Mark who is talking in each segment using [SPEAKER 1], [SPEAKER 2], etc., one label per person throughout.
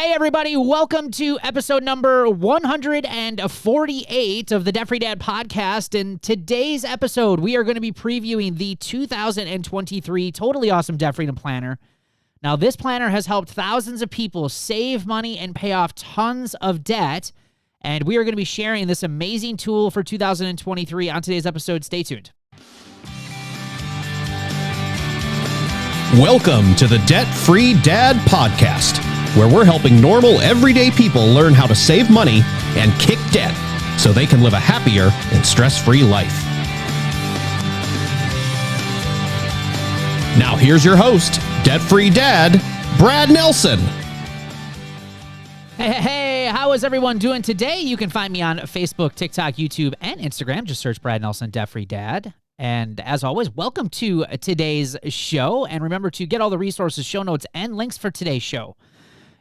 [SPEAKER 1] Hey, everybody. Welcome to episode number 148 of the Debt Free Dad podcast. In today's episode, we are going to be previewing the 2023 Totally Awesome Debt Freedom Planner. Now, this planner has helped thousands of people save money and pay off tons of debt. And we are going to be sharing this amazing tool for 2023 on today's episode. Stay tuned.
[SPEAKER 2] Welcome to the Debt Free Dad podcast, where we're helping normal, everyday people learn how to save money and kick debt so they can live a happier and stress-free life. Now here's your host, Debt Free Dad, Brad Nelson.
[SPEAKER 1] Hey, how is everyone doing today? You can find me on Facebook, TikTok, YouTube, and Instagram. Just search Brad Nelson, Debt Free Dad. And as always, welcome to today's show. And remember to get all the resources, show notes, and links for today's show.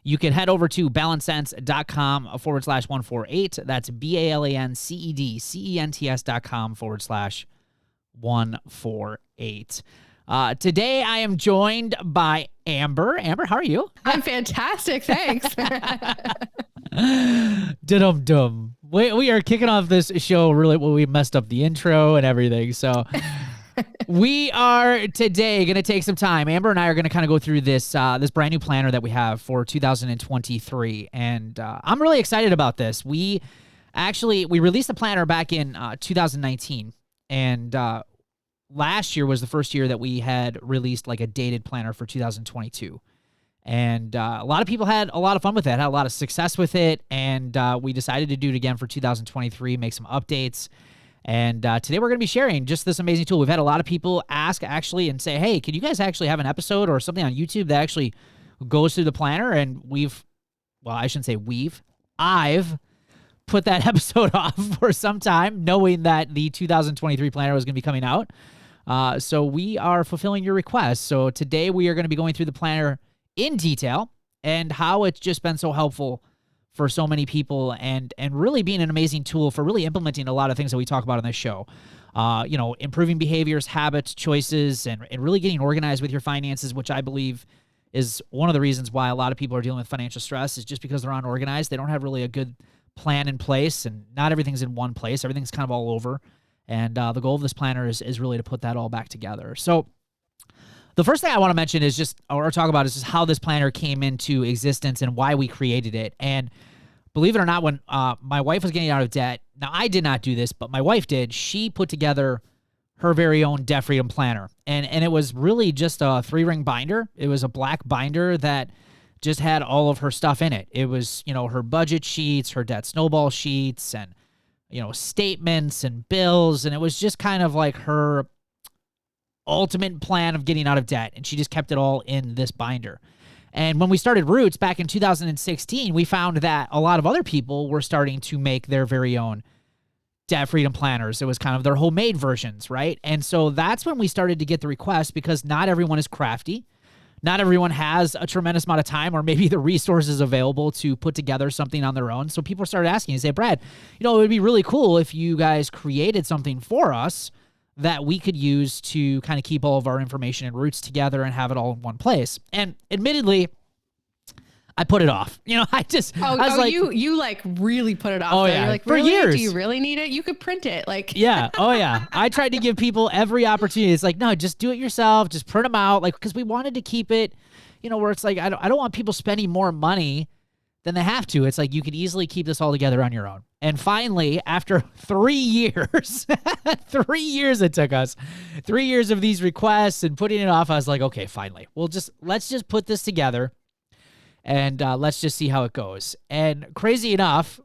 [SPEAKER 1] You can head over to balancesense.com/148. That's BALANCEDCENTS.com/148. Today, I am joined by Amber. Amber, how are you?
[SPEAKER 3] I'm fantastic, thanks.
[SPEAKER 1] Dum-dum. We are kicking off this show really well. We messed up the intro and everything. So we are today going to take some time. Amber and I are going to kind of go through this this brand new planner that we have for 2023. And I'm really excited about this. We released the planner back in 2019. And last year was the first year that we had released like a dated planner for 2022. And a lot of people had a lot of fun with it, had a lot of success with it, and we decided to do it again for 2023, make some updates. And today we're going to be sharing just this amazing tool. We've had a lot of people ask actually and say, hey, can you guys actually have an episode or something on YouTube that actually goes through the planner? And I've put that episode off for some time, knowing that the 2023 planner was going to be coming out. So we are fulfilling your request. So today we are going to be going through the planner in detail and how it's just been so helpful for so many people and really being an amazing tool for really implementing a lot of things that we talk about on this show. Improving behaviors, habits, choices, and really getting organized with your finances, which I believe is one of the reasons why a lot of people are dealing with financial stress is just because they're unorganized. They don't have really a good plan in place, and not everything's in one place. Everything's kind of all over. And the goal of this planner is really to put that all back together. So the first thing I want to mention is just how this planner came into existence and why we created it. And believe it or not, when my wife was getting out of debt, now I did not do this, but my wife did. She put together her very own debt freedom planner. And it was really just a 3-ring binder. It was a black binder that just had all of her stuff in it. It was, her budget sheets, her debt snowball sheets, and, statements and bills. And it was just kind of like her ultimate plan of getting out of debt, and she just kept it all in this binder. And when we started Roots back in 2016, we found that a lot of other people were starting to make their very own debt freedom planners. It was kind of their homemade versions, right? And so that's when we started to get the requests, because not everyone is crafty. Not everyone has a tremendous amount of time or maybe the resources available to put together something on their own. So people started asking and say, Brad, it would be really cool if you guys created something for us that we could use to kind of keep all of our information and roots together and have it all in one place. And admittedly, I put it off. I was like,
[SPEAKER 3] you like really put it off.
[SPEAKER 1] Oh,
[SPEAKER 3] though.
[SPEAKER 1] yeah.
[SPEAKER 3] You're like,
[SPEAKER 1] For
[SPEAKER 3] really?
[SPEAKER 1] years.
[SPEAKER 3] Do you really need it? You could print it. Like,
[SPEAKER 1] yeah. Oh, yeah. I tried to give people every opportunity. It's like, no, just do it yourself. Just print them out. Like, because we wanted to keep it, where it's like, I don't want people spending more money than they have to. It's like, you could easily keep this all together on your own. And finally, after 3 years, 3 years it took us, 3 years of these requests and putting it off, I was like, okay, finally, let's just put this together and let's just see how it goes. And crazy enough,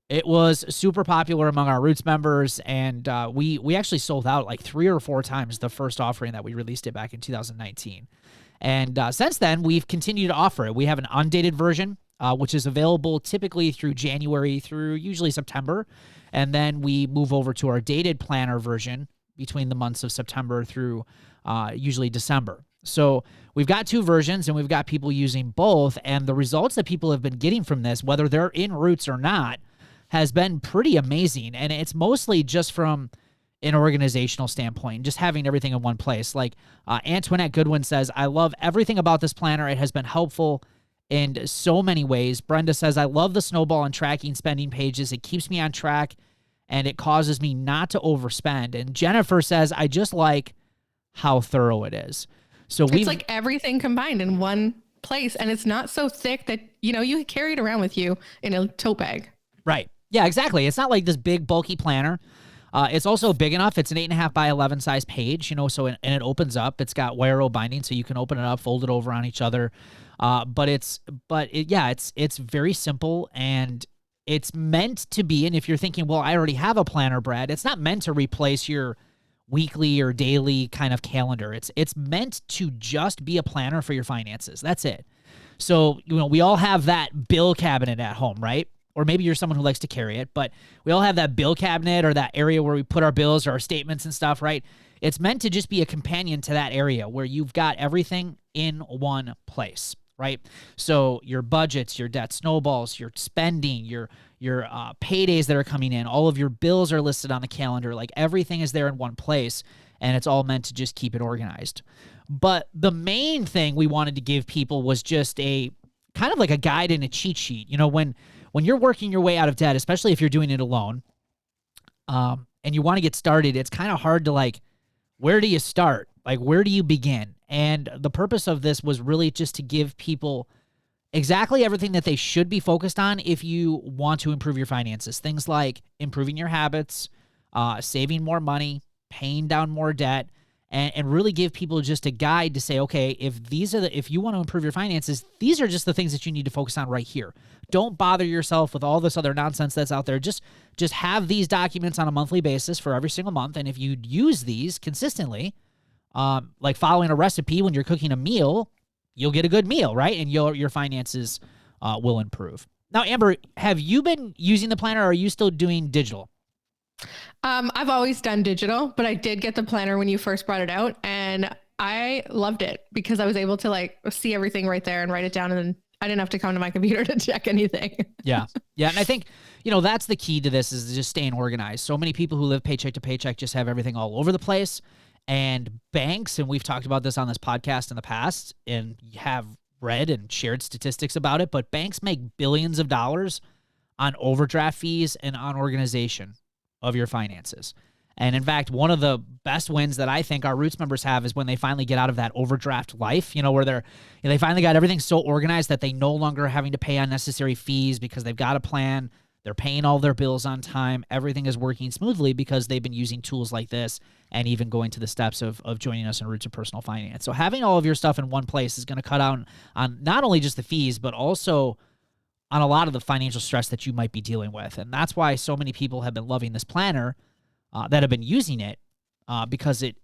[SPEAKER 1] it was super popular among our Roots members, and we actually sold out like 3 or 4 times the first offering that we released it back in 2019. And since then, we've continued to offer it. We have an undated version, which is available typically through January through usually September. And then we move over to our dated planner version between the months of September through usually December. So we've got 2 versions, and we've got people using both. And the results that people have been getting from this, whether they're in Roots or not, has been pretty amazing. And it's mostly just from an organizational standpoint, just having everything in one place. Like Antoinette Goodwin says, I love everything about this planner. It has been helpful in so many ways. Brenda says, I love the snowball and tracking spending pages. It keeps me on track and it causes me not to overspend. And Jennifer says, I just like how thorough it is. So
[SPEAKER 3] it's like everything combined in one place, and it's not so thick that, you know, you carry it around with you in a tote bag.
[SPEAKER 1] Right. Yeah, exactly. It's not like this big bulky planner. It's also big enough. It's an 8.5 by 11 size page, you know, so and it opens up. It's got wire roll binding, so you can open it up, fold it over on each other. It's very simple, and it's meant to be. And if you're thinking, well, I already have a planner, Brad, it's not meant to replace your weekly or daily kind of calendar. It's meant to just be a planner for your finances. That's it. So, you know, we all have that bill cabinet at home, right? Or maybe you're someone who likes to carry it, but we all have that bill cabinet or that area where we put our bills or our statements and stuff, right? It's meant to just be a companion to that area where you've got everything in one place, right? So your budgets, your debt snowballs, your spending, your paydays that are coming in, all of your bills are listed on the calendar. Like everything is there in one place, and it's all meant to just keep it organized. But the main thing we wanted to give people was just a kind of like a guide and a cheat sheet. You know, when you're working your way out of debt, especially if you're doing it alone, and you want to get started, it's kind of hard to like, where do you start? Like, where do you begin? And the purpose of this was really just to give people exactly everything that they should be focused on if you want to improve your finances. Things like improving your habits, saving more money, paying down more debt, and really give people just a guide to say, okay, if you want to improve your finances, these are just the things that you need to focus on right here. Don't bother yourself with all this other nonsense that's out there. Just have these documents on a monthly basis for every single month. And if you use these consistently, like following a recipe when you're cooking a meal, you'll get a good meal, right? And your finances will improve. Now, Amber, have you been using the planner, or are you still doing digital?
[SPEAKER 3] I've always done digital, but I did get the planner when you first brought it out, and I loved it because I was able to like see everything right there and write it down, and then I didn't have to come to my computer to check anything.
[SPEAKER 1] Yeah. And I think, you know, that's the key to this, is just staying organized. So many people who live paycheck to paycheck just have everything all over the place. And banks, and we've talked about this on this podcast in the past and have read and shared statistics about it, but banks make billions of dollars on overdraft fees and on organization of your finances. And in fact, one of the best wins that I think our Roots members have is when they finally get out of that overdraft life, you know, where they finally got everything so organized that they no longer are having to pay unnecessary fees because they've got a plan. They're paying all their bills on time. Everything is working smoothly because they've been using tools like this and even going to the steps of joining us in Roots of Personal Finance. So having all of your stuff in one place is going to cut out on not only just the fees, but also on a lot of the financial stress that you might be dealing with. And that's why so many people have been loving this planner that have been using it because it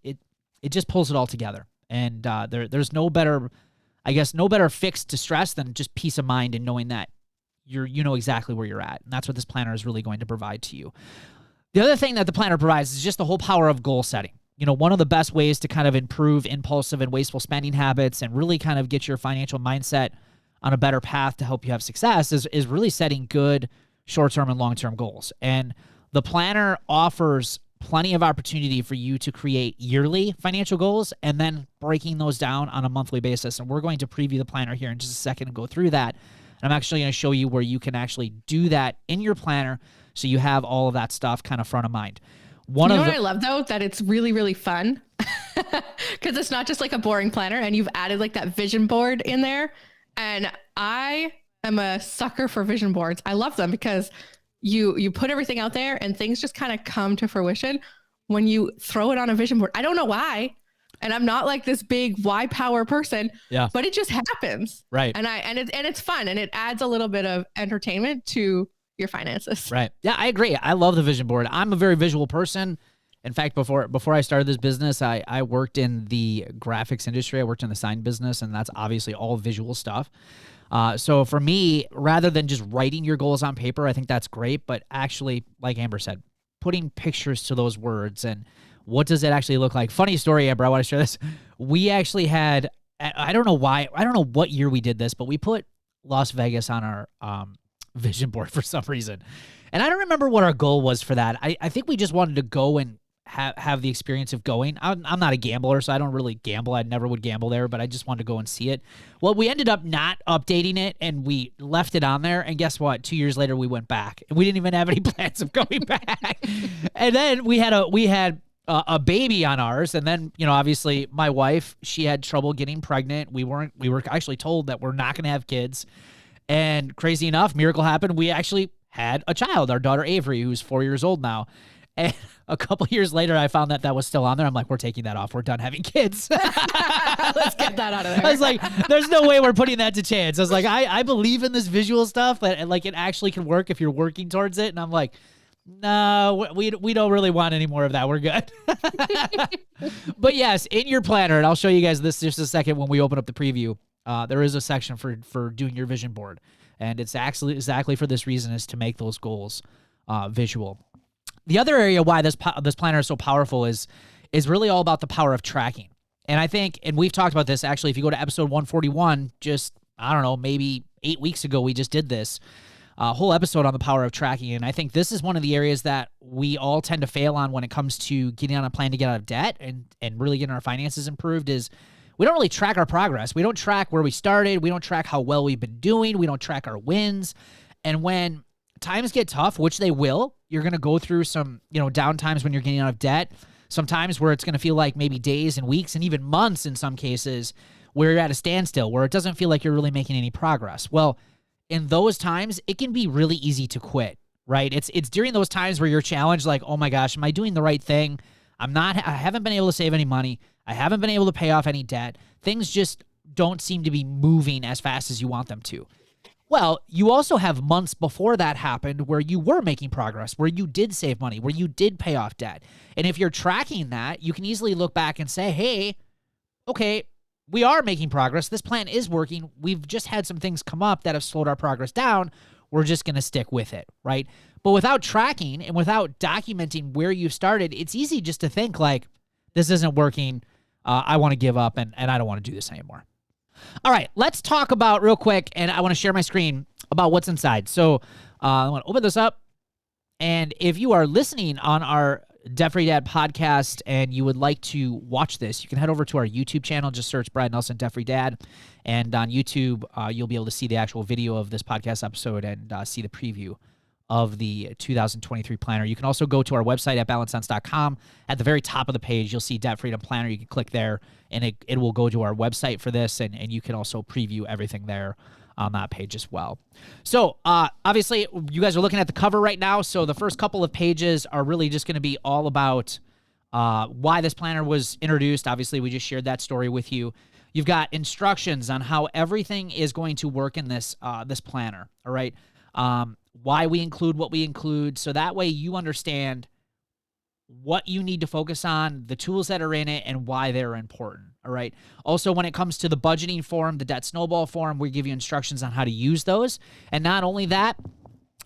[SPEAKER 1] just pulls it all together. And there's no better fix to stress than just peace of mind and knowing that you know exactly where you're at. And that's what this planner is really going to provide to you. The other thing that the planner provides is just the whole power of goal setting. You know, one of the best ways to kind of improve impulsive and wasteful spending habits and really kind of get your financial mindset on a better path to help you have success is really setting good short-term and long-term goals. And the planner offers plenty of opportunity for you to create yearly financial goals and then breaking those down on a monthly basis. And we're going to preview the planner here in just a second and go through that. And I'm actually going to show you where you can actually do that in your planner so you have all of that stuff kind of front of mind.
[SPEAKER 3] What I love, though? That it's really, really fun because it's not just like a boring planner, and you've added like that vision board in there. And I am a sucker for vision boards. I love them because you put everything out there and things just kind of come to fruition when you throw it on a vision board. I don't know why. And I'm not like this big why power person, but it just happens.
[SPEAKER 1] Right.
[SPEAKER 3] And it's fun, and it adds a little bit of entertainment to your finances.
[SPEAKER 1] Right. Yeah, I agree. I love the vision board. I'm a very visual person. In fact, before I started this business, I worked in the graphics industry. I worked in the sign business, and that's obviously all visual stuff. So for me, rather than just writing your goals on paper, I think that's great. But actually, like Amber said, putting pictures to those words and what does it actually look like? Funny story, Amber, I want to share this. We actually had, I don't know what year we did this, but we put Las Vegas on our vision board for some reason. And I don't remember what our goal was for that. I think we just wanted to go and have the experience of going. I'm not a gambler, so I don't really gamble. I never would gamble there, but I just wanted to go and see it. Well, we ended up not updating it, and we left it on there. And guess what? 2 years later, we went back, and we didn't even have any plans of going back. And then we had a baby on ours, and then obviously my wife, she had trouble getting pregnant. We were actually told that we're not going to have kids, and crazy enough, miracle happened. We actually had a child, our daughter Avery, who's 4 years old now. And a couple years later, I found that was still on there. I'm like, we're taking that off. We're done having kids.
[SPEAKER 3] Let's get that out of there.
[SPEAKER 1] I was like, there's no way we're putting that to chance. I was like, I believe in this visual stuff, but like it actually can work if you're working towards it. And I'm like, no, we don't really want any more of that. We're good. But yes, in your planner, and I'll show you guys this just a second when we open up the preview, there is a section for doing your vision board. And it's actually exactly for this reason, is to make those goals visual. The other area why this planner is so powerful is really all about the power of tracking. And I think, and we've talked about this actually, if you go to episode 141, just, I don't know, maybe 8 weeks ago, we just did this whole episode on the power of tracking. And I think this is one of the areas that we all tend to fail on when it comes to getting on a plan to get out of debt and really getting our finances improved is we don't really track our progress. We don't track where we started. We don't track how well we've been doing. We don't track our wins. And when times get tough, which they will, you're going to go through some, down times when you're getting out of debt, sometimes where it's going to feel like maybe days and weeks and even months in some cases where you're at a standstill, where it doesn't feel like you're really making any progress. Well, in those times, it can be really easy to quit, right? It's during those times where you're challenged, like, oh my gosh, am I doing the right thing? I haven't been able to save any money. I haven't been able to pay off any debt. Things just don't seem to be moving as fast as you want them to. Well, you also have months before that happened where you were making progress, where you did save money, where you did pay off debt. And if you're tracking that, you can easily look back and say, hey, okay, we are making progress. This plan is working. We've just had some things come up that have slowed our progress down. We're just going to stick with it, right? But without tracking and without documenting where you started, it's easy just to think like, this isn't working. I want to give up and I don't want to do this anymore. All right, let's talk about real quick, and I want to share my screen about what's inside. So I want to open this up, and if you are listening on our Debt Free Dad podcast and you would like to watch this, you can head over to our YouTube channel. Just search Brad Nelson Debt Free Dad, and on YouTube, you'll be able to see the actual video of this podcast episode and see the preview of the 2023 planner. You can also go to our website at balancesense.com. At the very top of the page, you'll see Debt Freedom Planner. You can click there, and it will go to our website for this, and you can also preview everything there on that page as well. So, obviously, you guys are looking at the cover right now, so the first couple of pages are really just going to be all about why this planner was introduced. Obviously, we just shared that story with you. You've got instructions on how everything is going to work in this planner, all right? Why we include what we include, so that way you understand what you need to focus on, the tools that are in it, and why they're important, all right? Also, when it comes to the budgeting form, the debt snowball form, we give you instructions on how to use those. And not only that,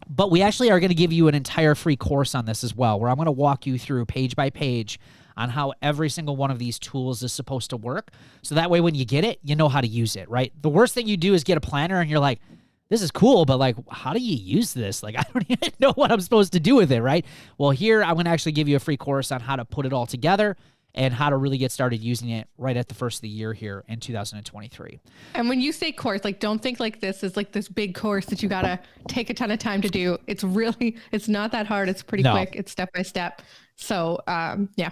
[SPEAKER 1] but we actually are going to give you an entire free course on this as well, where I'm going to walk you through page by page on how every single one of these tools is supposed to work. So that way when you get it, you know how to use it, right? The worst thing you do is get a planner and you're like, this is cool, but like, how do you use this? Like, I don't even know what I'm supposed to do with it, right? Well, here, I'm going to actually give you a free course on how to put it all together and how to really get started using it right at the first of the year here in 2023.
[SPEAKER 3] And when you say course, like, don't think like this is like this big course that you got to take a ton of time to do. It's not that hard. It's pretty quick. It's step by step. So, yeah.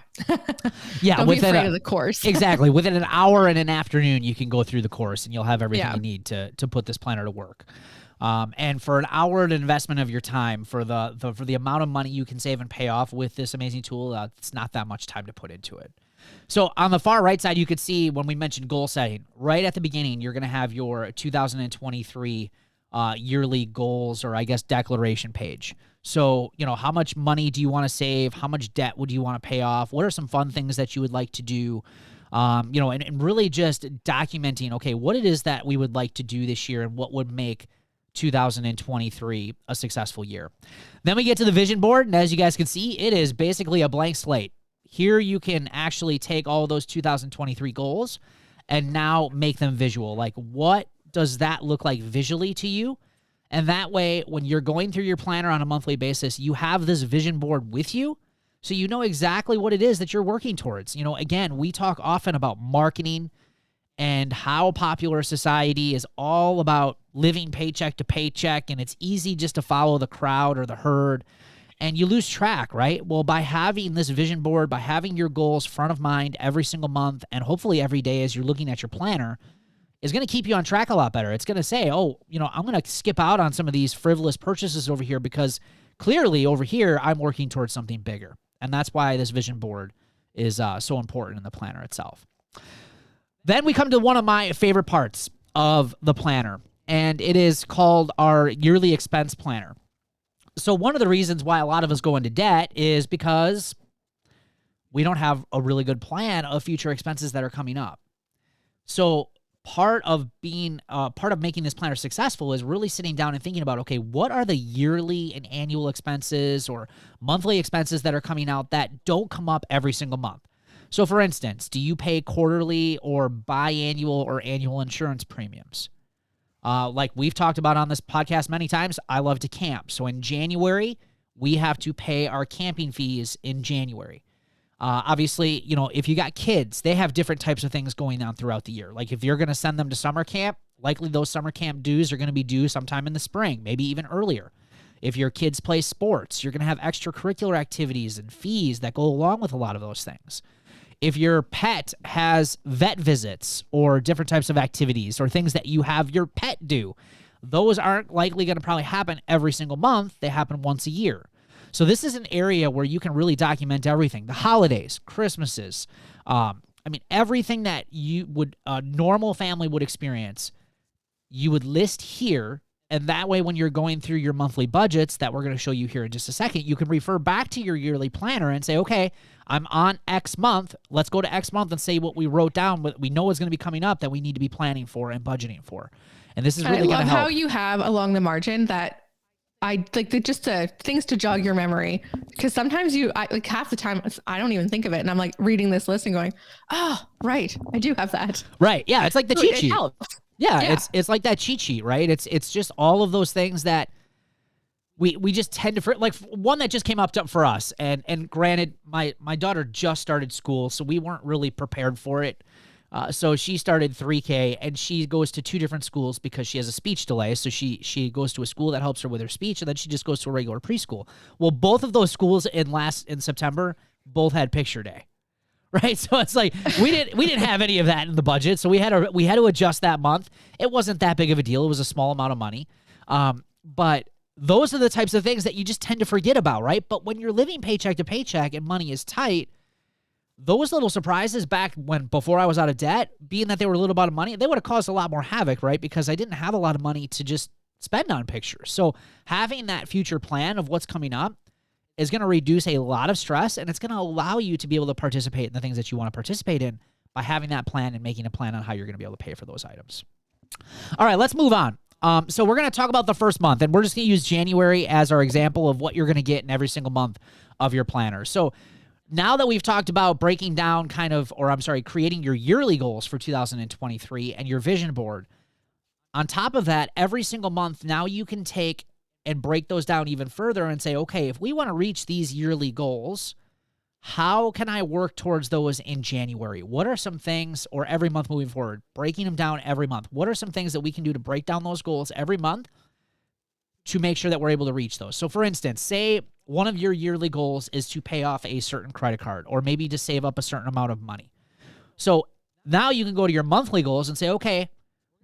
[SPEAKER 1] Yeah.
[SPEAKER 3] Don't be afraid of the course.
[SPEAKER 1] Exactly. Within an hour and an afternoon, you can go through the course and you'll have everything you need to put this planner to work. And for an hour of investment of your time, for the amount of money you can save and pay off with this amazing tool, it's not that much time to put into it. So on the far right side, you could see when we mentioned goal setting, right at the beginning, you're going to have your 2023 yearly goals, or I guess declaration page. So, how much money do you want to save? How much debt would you want to pay off? What are some fun things that you would like to do? And really just documenting, okay, what it is that we would like to do this year and what would make 2023 a successful year. Then we get to the vision board, and as you guys can see, it is basically a blank slate. Here you can actually take all those 2023 goals and now make them visual. Like, what does that look like visually to you? And that way, when you're going through your planner on a monthly basis, you have this vision board with you So you know exactly what it is that you're working towards. You know, again, we talk often about marketing and how popular society is all about living paycheck to paycheck, and it's easy just to follow the crowd or the herd, and you lose track, right? Well, by having this vision board, by having your goals front of mind every single month, and hopefully every day as you're looking at your planner, is going to keep you on track a lot better. It's going to say, oh, you know, I'm going to skip out on some of these frivolous purchases over here because clearly over here I'm working towards something bigger. And that's why this vision board is so important in the planner itself. Then we come to one of my favorite parts of the planner, and it is called our yearly expense planner. So one of the reasons why a lot of us go into debt is because we don't have a really good plan of future expenses that are coming up. So part of making this planner successful is really sitting down and thinking about, okay, what are the yearly and annual expenses or monthly expenses that are coming out that don't come up every single month? So for instance, do you pay quarterly or biannual or annual insurance premiums? Like we've talked about on this podcast many times, I love to camp. So in January, we have to pay our camping fees in January. Obviously, you know, if you got kids, they have different types of things going on throughout the year. Like if you're going to send them to summer camp, likely those summer camp dues are going to be due sometime in the spring, maybe even earlier. If your kids play sports, you're going to have extracurricular activities and fees that go along with a lot of those things. If your pet has vet visits or different types of activities or things that you have your pet do, those aren't likely going to probably happen every single month. They happen once a year. So this is an area where you can really document everything. The holidays, Christmases, everything that you would, a normal family would experience, you would list here. And that way, when you're going through your monthly budgets that we're going to show you here in just a second, you can refer back to your yearly planner and say, okay, I'm on X month. Let's go to X month and say what we wrote down, what we know is going to be coming up that we need to be planning for and budgeting for. And this is really going to help.
[SPEAKER 3] I love how you have along the margin that I like just things to jog your memory, because sometimes half the time I don't even think of it, and I'm like reading this list and going, oh, right, I do have that.
[SPEAKER 1] Right, yeah, it's like the cheat sheet.
[SPEAKER 3] Helps.
[SPEAKER 1] Yeah, it's like that cheat sheet, right? It's just all of those things that we just tend to, like one that just came up for us, and granted, my daughter just started school, so we weren't really prepared for it. So she started 3K, and she goes to two different schools because she has a speech delay. So she goes to a school that helps her with her speech, and then she just goes to a regular preschool. Well, both of those schools in September both had picture day, right? So it's like we didn't have any of that in the budget, so we had to adjust that month. It wasn't that big of a deal. It was a small amount of money, but those are the types of things that you just tend to forget about, right? But when you're living paycheck to paycheck and money is tight, those little surprises before I was out of debt, being that they were a little bit of money, they would have caused a lot more havoc, right? Because I didn't have a lot of money to just spend on pictures. So having that future plan of what's coming up is going to reduce a lot of stress, and it's going to allow you to be able to participate in the things that you want to participate in by having that plan and making a plan on how you're going to be able to pay for those items. All right, let's move on. So we're going to talk about the first month, and we're just going to use January as our example of what you're going to get in every single month of your planner. So now that we've talked about breaking down creating your yearly goals for 2023 and your vision board, on top of that, every single month, now you can take and break those down even further and say, okay, if we want to reach these yearly goals, how can I work towards those in January? What are some things, or every month moving forward, breaking them down every month? What are some things that we can do to break down those goals every month to make sure that we're able to reach those? So for instance, say one of your yearly goals is to pay off a certain credit card, or maybe to save up a certain amount of money. So now you can go to your monthly goals and say, okay,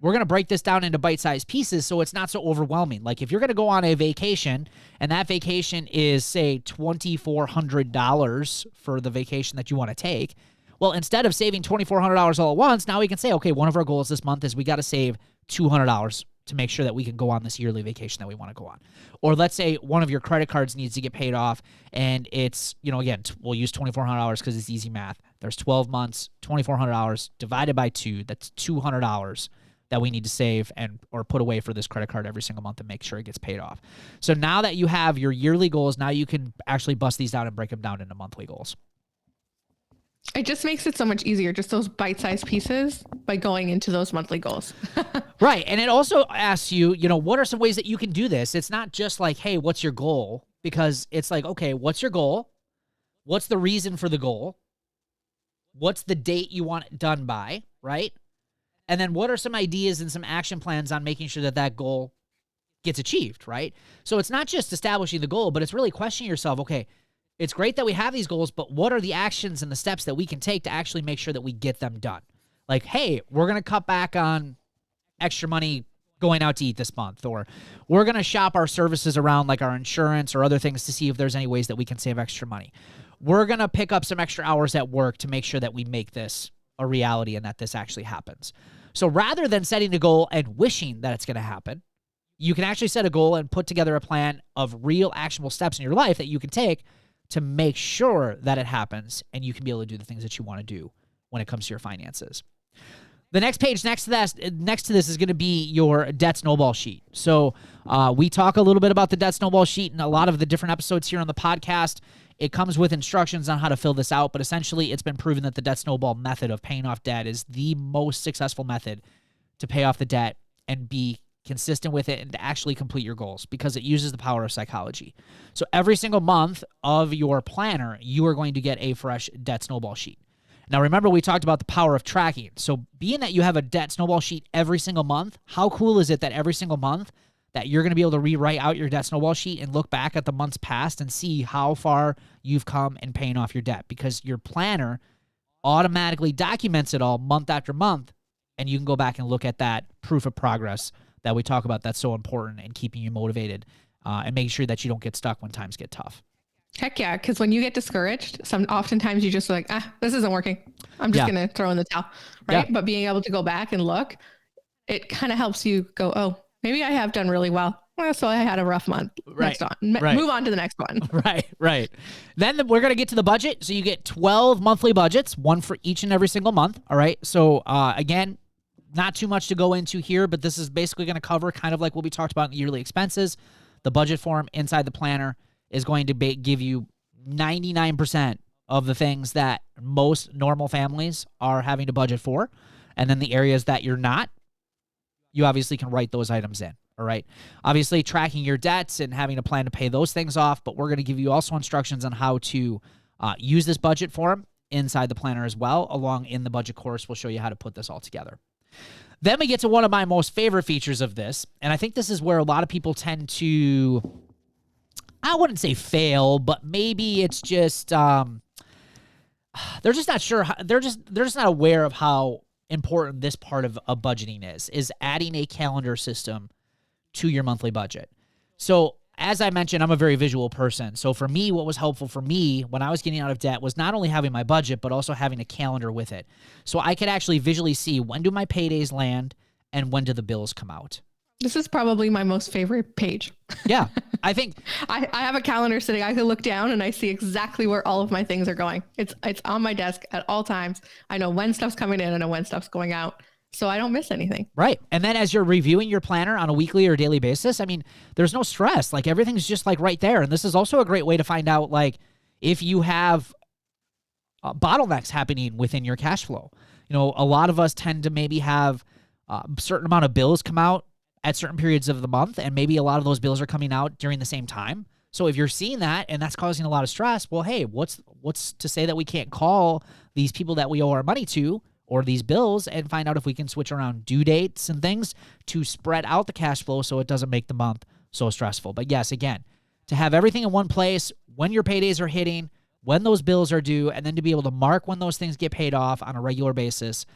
[SPEAKER 1] we're going to break this down into bite-sized pieces so it's not so overwhelming. Like if you're going to go on a vacation and that vacation is, say, $2,400 for the vacation that you want to take, well, instead of saving $2,400 all at once, now we can say, okay, one of our goals this month is we got to save $200 to make sure that we can go on this yearly vacation that we want to go on. Or let's say one of your credit cards needs to get paid off, and it's, again, we'll use $2,400 because it's easy math. There's 12 months, $2,400 divided by 2, that's $200 that we need to save or put away for this credit card every single month and make sure it gets paid off. So now that you have your yearly goals, now you can actually bust these down and break them down into monthly goals.
[SPEAKER 3] It just makes it so much easier, just those bite-sized pieces by going into those monthly goals.
[SPEAKER 1] Right. And it also asks you, what are some ways that you can do this? It's not just like, hey, what's your goal? Because it's like, okay, what's your goal? What's the reason for the goal? What's the date you want it done by, right? And then what are some ideas and some action plans on making sure that that goal gets achieved, right? So it's not just establishing the goal, but it's really questioning yourself, okay, it's great that we have these goals, but what are the actions and the steps that we can take to actually make sure that we get them done? Like, hey, we're going to cut back on extra money going out to eat this month, or we're going to shop our services around like our insurance or other things to see if there's any ways that we can save extra money. We're going to pick up some extra hours at work to make sure that we make this a reality and that this actually happens. So rather than setting a goal and wishing that it's going to happen, you can actually set a goal and put together a plan of real actionable steps in your life that you can take to make sure that it happens and you can be able to do the things that you want to do when it comes to your finances. The next page next to this is going to be your debt snowball sheet. So we talk a little bit about the debt snowball sheet in a lot of the different episodes here on the podcast. It comes with instructions on how to fill this out, but essentially it's been proven that the debt snowball method of paying off debt is the most successful method to pay off the debt and be consistent with it and to actually complete your goals because it uses the power of psychology. So every single month of your planner, you are going to get a fresh debt snowball sheet. Now, remember, we talked about the power of tracking. So being that you have a debt snowball sheet every single month, how cool is it that every single month that you're going to be able to rewrite out your debt snowball sheet and look back at the months past and see how far you've come in paying off your debt because your planner automatically documents it all month after month, and you can go back and look at that proof of progress that we talk about that's so important in keeping you motivated and making sure that you don't get stuck when times get tough.
[SPEAKER 3] Heck yeah, because when you get discouraged, oftentimes you just like, this isn't working. I'm just going to throw in the towel, right? Yeah. But being able to go back and look, it kind of helps you go, oh, maybe I have done really well. So I had a rough month.
[SPEAKER 1] Right.
[SPEAKER 3] Move on to the next one.
[SPEAKER 1] Right. Then we're going to get to the budget. So you get 12 monthly budgets, one for each and every single month. All right. So again, not too much to go into here, but this is basically going to cover kind of like what we talked about in the yearly expenses. The budget form inside the planner is going to give you 99% of the things that most normal families are having to budget for. And then the areas that you're not, you obviously can write those items in. All right. Obviously, tracking your debts and having a plan to pay those things off. But we're going to give you also instructions on how to use this budget form inside the planner as well. Along in the budget course, we'll show you how to put this all together. Then we get to one of my most favorite features of this. And I think this is where a lot of people tend to, I wouldn't say fail, but maybe it's just, they're just not sure. They're just not aware of how important this part of budgeting is adding a calendar system to your monthly budget. So as I mentioned, I'm a very visual person. So for me, what was helpful for me when I was getting out of debt was not only having my budget, but also having a calendar with it. So I could actually visually see when do my paydays land and when do the bills come out.
[SPEAKER 3] This is probably my most favorite page.
[SPEAKER 1] Yeah, I think
[SPEAKER 3] I have a calendar sitting. I can look down and I see exactly where all of my things are going. It's on my desk at all times. I know when stuff's coming in and I know when stuff's going out. So I don't miss anything.
[SPEAKER 1] Right. And then as you're reviewing your planner on a weekly or daily basis, I mean, there's no stress. Like everything's just like right there. And this is also a great way to find out like if you have bottlenecks happening within your cash flow. You know, a lot of us tend to maybe have a certain amount of bills come out at certain periods of the month, and maybe a lot of those bills are coming out during the same time. So if you're seeing that and that's causing a lot of stress, well, hey, what's to say that we can't call these people that we owe our money to or these bills and find out if we can switch around due dates and things to spread out the cash flow so it doesn't make the month so stressful. But yes, again, to have everything in one place, when your paydays are hitting, when those bills are due, and then to be able to mark when those things get paid off on a regular basis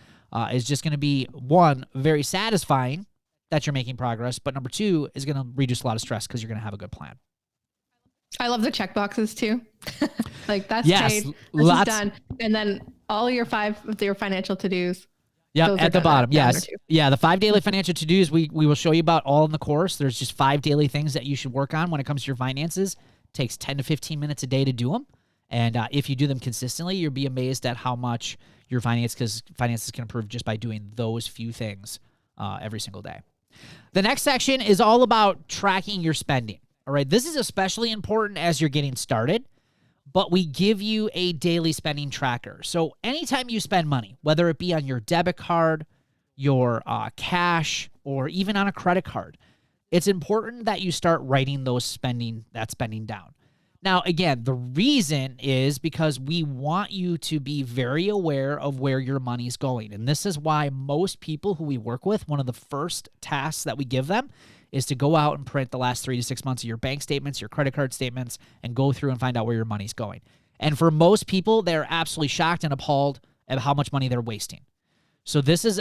[SPEAKER 1] is just going to be, one, very satisfying that you're making progress, but number two is going to reduce a lot of stress because you're going to have a good plan.
[SPEAKER 3] I love the check boxes too. Like that's
[SPEAKER 1] yes,
[SPEAKER 3] paid, this is done. And then all your financial to-dos.
[SPEAKER 1] Yeah, at the bottom. Yes. Yeah, the 5 daily financial to-dos, we will show you about all in the course. There's just 5 daily things that you should work on when it comes to your finances. It takes 10 to 15 minutes a day to do them. And if you do them consistently, you'll be amazed at how much your finances can improve just by doing those few things every single day. The next section is all about tracking your spending. All right, this is especially important as you're getting started, but we give you a daily spending tracker. So anytime you spend money, whether it be on your debit card, your cash, or even on a credit card, it's important that you start writing that spending down. Now, again, the reason is because we want you to be very aware of where your money's going. And this is why most people who we work with, one of the first tasks that we give them is to go out and print the last 3 to 6 months of your bank statements, your credit card statements, and go through and find out where your money's going. And for most people, they're absolutely shocked and appalled at how much money they're wasting. So this is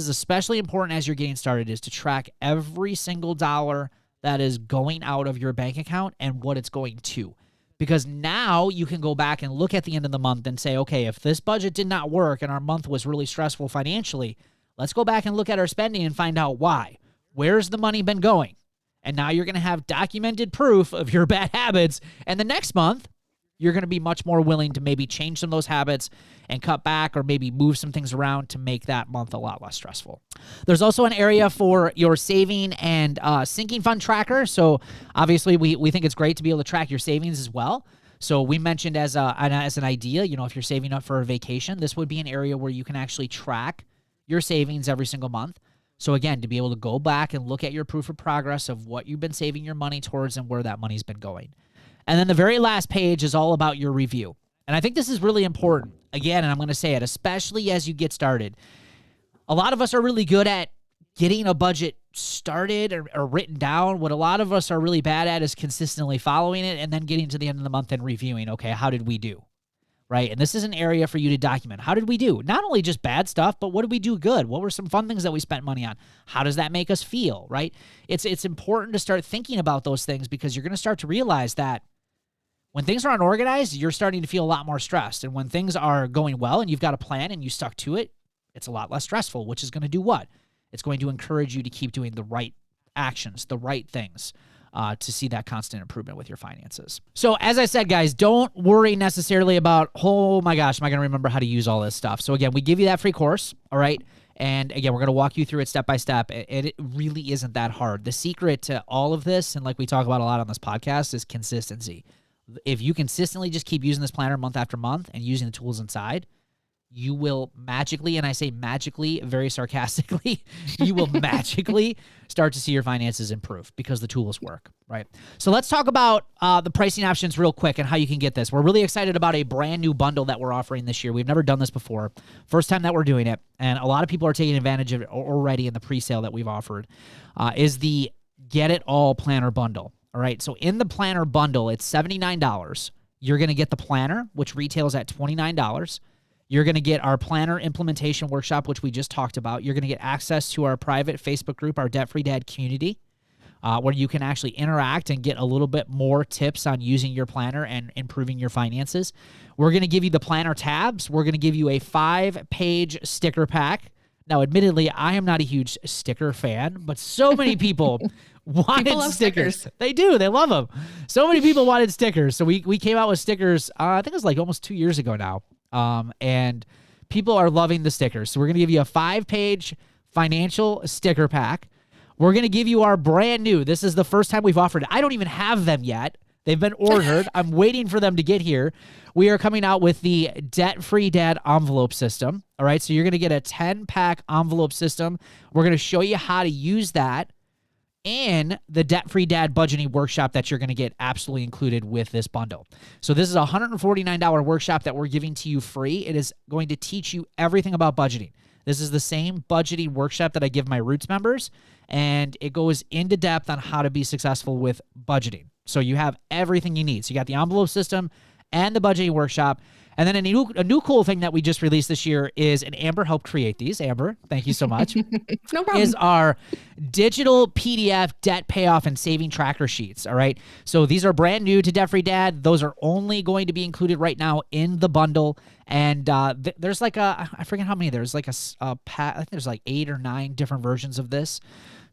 [SPEAKER 1] especially important as you're getting started, is to track every single dollar that is going out of your bank account and what it's going to. Because now you can go back and look at the end of the month and say, okay, if this budget did not work and our month was really stressful financially, let's go back and look at our spending and find out why. Where's the money been going? And now you're going to have documented proof of your bad habits. And the next month, you're going to be much more willing to maybe change some of those habits and cut back, or maybe move some things around to make that month a lot less stressful. There's also an area for your saving and sinking fund tracker. So obviously we think it's great to be able to track your savings as well. So we mentioned as an idea, if you're saving up for a vacation, this would be an area where you can actually track your savings every single month. So again, to be able to go back and look at your proof of progress of what you've been saving your money towards and where that money's been going. And then the very last page is all about your review. And I think this is really important. Again, and I'm going to say it, especially as you get started. A lot of us are really good at getting a budget started or written down. What a lot of us are really bad at is consistently following it and then getting to the end of the month and reviewing, okay, how did we do? Right? And this is an area for you to document. How did we do? Not only just bad stuff, but what did we do good? What were some fun things that we spent money on? How does that make us feel, right? It's important to start thinking about those things, because you're going to start to realize that when things are unorganized, you're starting to feel a lot more stressed. And when things are going well and you've got a plan and you stuck to it, it's a lot less stressful, which is going to do what? It's going to encourage you to keep doing the right actions, the right things, to see that constant improvement with your finances. So as I said, guys, don't worry necessarily about, oh my gosh, am I going to remember how to use all this stuff? So again, we give you that free course, all right? And again, we're going to walk you through it step by step. And it really isn't that hard. The secret to all of this, and like we talk about a lot on this podcast, is consistency. If you consistently just keep using this planner month after month and using the tools inside, you will magically, and I say magically very sarcastically, you will magically start to see your finances improve because the tools work, right? So let's talk about the pricing options real quick and how you can get this. We're really excited about a brand new bundle that we're offering this year. We've never done this before. First time that we're doing it, and a lot of people are taking advantage of it already in the pre-sale that we've offered, is the Get It All Planner Bundle. All right, so in the planner bundle, it's $79. You're going to get the planner, which retails at $29. You're going to get our planner implementation workshop, which we just talked about. You're going to get access to our private Facebook group, our Debt Free Dad community, where you can actually interact and get a little bit more tips on using your planner and improving your finances. We're going to give you the planner tabs. We're going to give you a 5-page sticker pack. Now, admittedly, I am not a huge sticker fan, but so many people wanted stickers. They do. They love them. So many people wanted stickers. So we came out with stickers, I think it was like almost 2 years ago now. And people are loving the stickers. So we're going to give you a 5-page financial sticker pack. We're going to give you our brand new, this is the first time we've offered it. I don't even have them yet. They've been ordered. I'm waiting for them to get here. We are coming out with the Debt Free Dad envelope system. All right. So you're going to get a 10-pack envelope system. We're going to show you how to use that in the Debt Free Dad budgeting workshop that you're going to get absolutely included with this bundle. So this is a $149 workshop that we're giving to you free. It is going to teach you everything about budgeting. This is the same budgeting workshop that I give my Roots members, and it goes into depth on how to be successful with budgeting. So you have everything you need. So you got the envelope system and the budgeting workshop. And then a new cool thing that we just released this year is, and Amber helped create these. Amber, thank you so much.
[SPEAKER 3] No problem.
[SPEAKER 1] Is our digital PDF debt payoff and saving tracker sheets. All right. So these are brand new to Debt Free Dad. Those are only going to be included right now in the bundle. And there's like I forget how many. There's like I think there's like 8 or 9 different versions of this.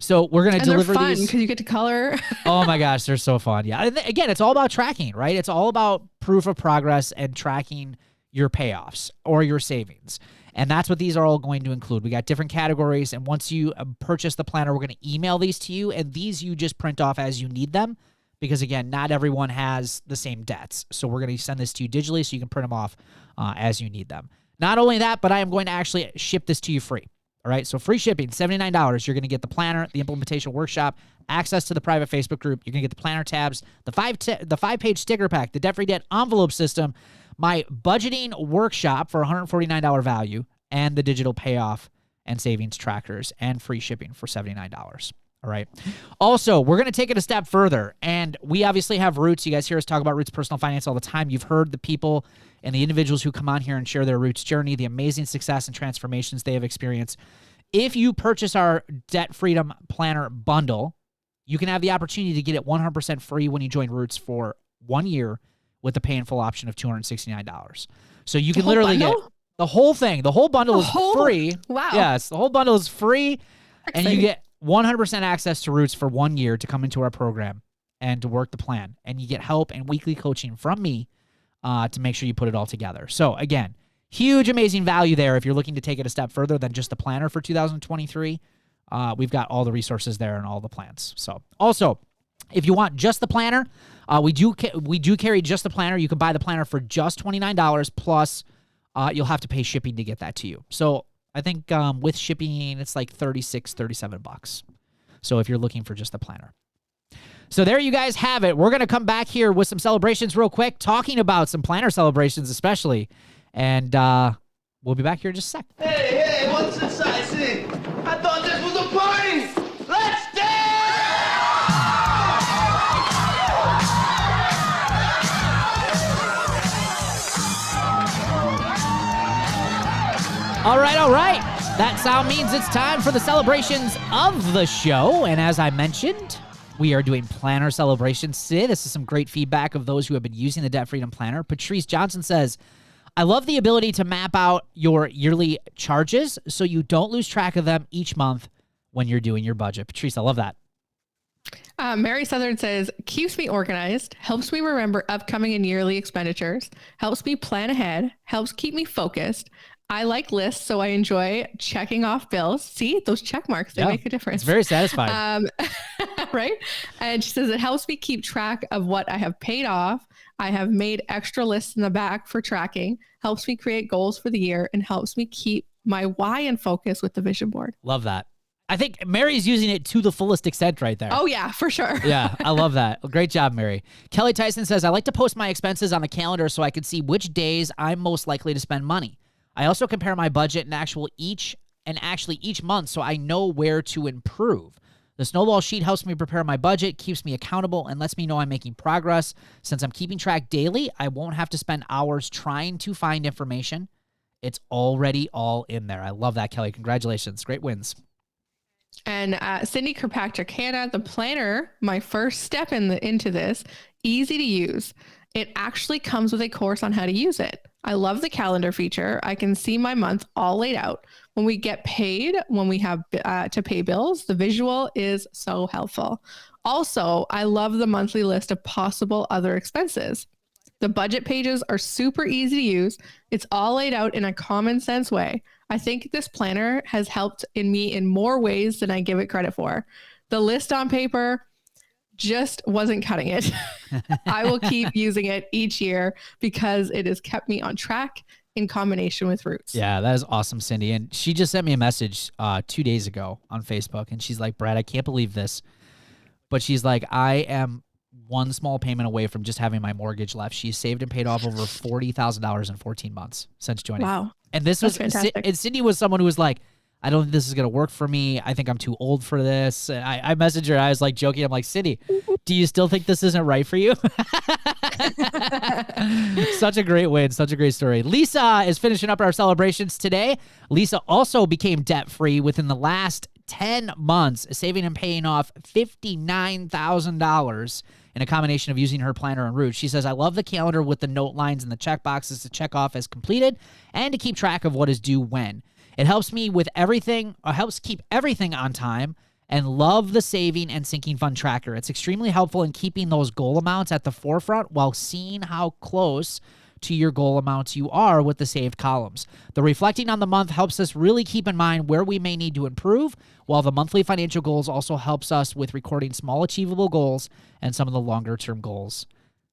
[SPEAKER 1] So we're going to deliver
[SPEAKER 3] they're fun
[SPEAKER 1] these.
[SPEAKER 3] because you get to color.
[SPEAKER 1] Oh my gosh, they're so fun. Yeah. And again, it's all about tracking, right? It's all about proof of progress and tracking your payoffs or your savings. And that's what these are all going to include. We got different categories. And once you purchase the planner, we're going to email these to you. And these you just print off as you need them. Because again, not everyone has the same debts. So we're going to send this to you digitally so you can print them off as you need them. Not only that, but I am going to actually ship this to you free. All right, so free shipping, $79. You're going to get the planner, the implementation workshop, access to the private Facebook group. You're going to get the planner tabs, the 5-page sticker pack, the debt-free debt envelope system, my budgeting workshop for $149 value, and the digital payoff and savings trackers, and free shipping for $79. All right. Also, we're going to take it a step further, and we obviously have Roots. You guys hear us talk about Roots Personal Finance all the time. You've heard the people and the individuals who come on here and share their Roots journey, the amazing success and transformations they have experienced. If you purchase our Debt Freedom Planner bundle, you can have the opportunity to get it 100% free when you join Roots for 1 year with the pay in full option of $269. So you can literally get the whole thing. The whole bundle is free.
[SPEAKER 3] Wow.
[SPEAKER 1] Yes, the whole bundle is free,
[SPEAKER 3] Exciting.
[SPEAKER 1] and you get 100% access to Roots for 1 year to come into our program and to work the plan. And you get help and weekly coaching from me to make sure you put it all together. So again, huge, amazing value there. If you're looking to take it a step further than just the planner for 2023, we've got all the resources there and all the plans. So also, if you want just the planner, we do carry just the planner. You can buy the planner for just $29 plus you'll have to pay shipping to get that to you. So I think with shipping, it's like $37. So if you're looking for just the planner. So there you guys have it. We're going to come back here with some celebrations real quick, talking about some planner celebrations especially. And we'll be back here in just a sec.
[SPEAKER 4] Hey, what's this I see? I thought this was a party! Let's
[SPEAKER 1] All right. That sound means it's time for the celebrations of the show. And as I mentioned, we are doing planner celebrations today. This is some great feedback of those who have been using the Debt Freedom Planner. Patrice Johnson says, I love the ability to map out your yearly charges so you don't lose track of them each month when you're doing your budget. Patrice, I love that.
[SPEAKER 3] Mary Southern says, keeps me organized, helps me remember upcoming and yearly expenditures, helps me plan ahead, helps keep me focused. I like lists, so I enjoy checking off bills. See, those check marks, they make a difference.
[SPEAKER 1] It's very satisfying.
[SPEAKER 3] Right? And she says, it helps me keep track of what I have paid off. I have made extra lists in the back for tracking, helps me create goals for the year, and helps me keep my why in focus with the vision board.
[SPEAKER 1] Love that. I think Mary's using it to the fullest extent right there.
[SPEAKER 3] Oh, yeah, for sure.
[SPEAKER 1] Yeah, I love that. Great job, Mary. Kelly Tyson says, I like to post my expenses on the calendar so I can see which days I'm most likely to spend money. I also compare my budget and actually each month so I know where to improve. The snowball sheet helps me prepare my budget, keeps me accountable, and lets me know I'm making progress. Since I'm keeping track daily, I won't have to spend hours trying to find information. It's already all in there. I love that, Kelly. Congratulations. Great wins.
[SPEAKER 3] And Cindy Kirkpatrick, Hannah, the planner, my first step into this, easy to use. It actually comes with a course on how to use it. I love the calendar feature. I can see my month all laid out. When we get paid, when we have to pay bills, the visual is so helpful. Also, I love the monthly list of possible other expenses. The budget pages are super easy to use. It's all laid out in a common sense way. I think this planner has helped me in more ways than I give it credit for. The list on paper just wasn't cutting it. I will keep using it each year because it has kept me on track in combination with Roots.
[SPEAKER 1] Yeah, that is awesome, Cindy. And she just sent me a message 2 days ago on Facebook, and she's like, Brad, I can't believe this. But she's like, I am one small payment away from just having my mortgage left. She's saved and paid off over $40,000 in 14 months since joining.
[SPEAKER 3] Wow.
[SPEAKER 1] And this was fantastic. And Cindy was someone who was like, I don't think this is going to work for me. I think I'm too old for this. And I messaged her. I was like joking. I'm like, Cindy, do you still think this isn't right for you? Such a great win. Such a great story. Lisa is finishing up our celebrations today. Lisa also became debt-free within the last 10 months, saving and paying off $59,000 in a combination of using her planner and Roots. She says, I love the calendar with the note lines and the check boxes to check off as completed and to keep track of what is due when. It helps me with everything, or helps keep everything on time, and love the saving and sinking fund tracker. It's extremely helpful in keeping those goal amounts at the forefront while seeing how close to your goal amounts you are with the saved columns. The reflecting on the month helps us really keep in mind where we may need to improve, while the monthly financial goals also helps us with recording small achievable goals and some of the longer term goals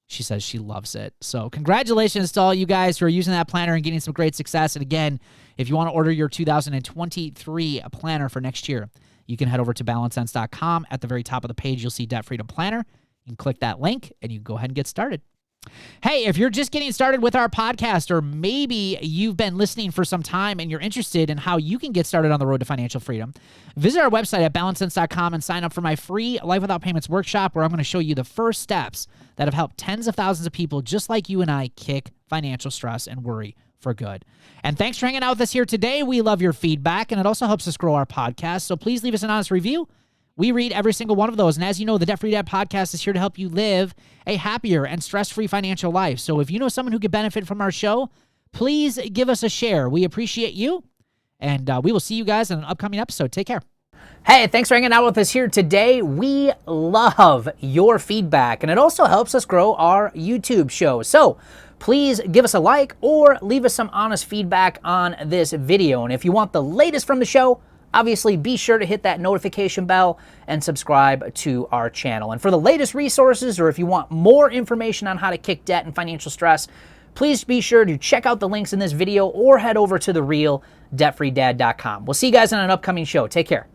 [SPEAKER 1] She says she loves it. So congratulations to all you guys who are using that planner and getting some great success. And again, if you want to order your 2023 planner for next year, you can head over to balancesense.com. At the very top of the page, you'll see Debt Freedom Planner. You can click that link and you can go ahead and get started. Hey, if you're just getting started with our podcast, or maybe you've been listening for some time and you're interested in how you can get started on the road to financial freedom, visit our website at balancesense.com and sign up for my free Life Without Payments workshop, where I'm going to show you the first steps that have helped tens of thousands of people just like you and I kick financial stress and worry for good. And thanks for hanging out with us here today. We love your feedback, and it also helps us grow our podcast. So please leave us an honest review. We read every single one of those. And as you know, the Debt Free Dad podcast is here to help you live a happier and stress-free financial life. So if you know someone who could benefit from our show, please give us a share. We appreciate you. And we will see you guys in an upcoming episode. Take care. Hey, thanks for hanging out with us here today. We love your feedback, and it also helps us grow our YouTube show. So please give us a like or leave us some honest feedback on this video. And if you want the latest from the show, obviously be sure to hit that notification bell and subscribe to our channel. And for the latest resources, or if you want more information on how to kick debt and financial stress, please be sure to check out the links in this video or head over to therealdebtfreedad.com. We'll see you guys on an upcoming show. Take care.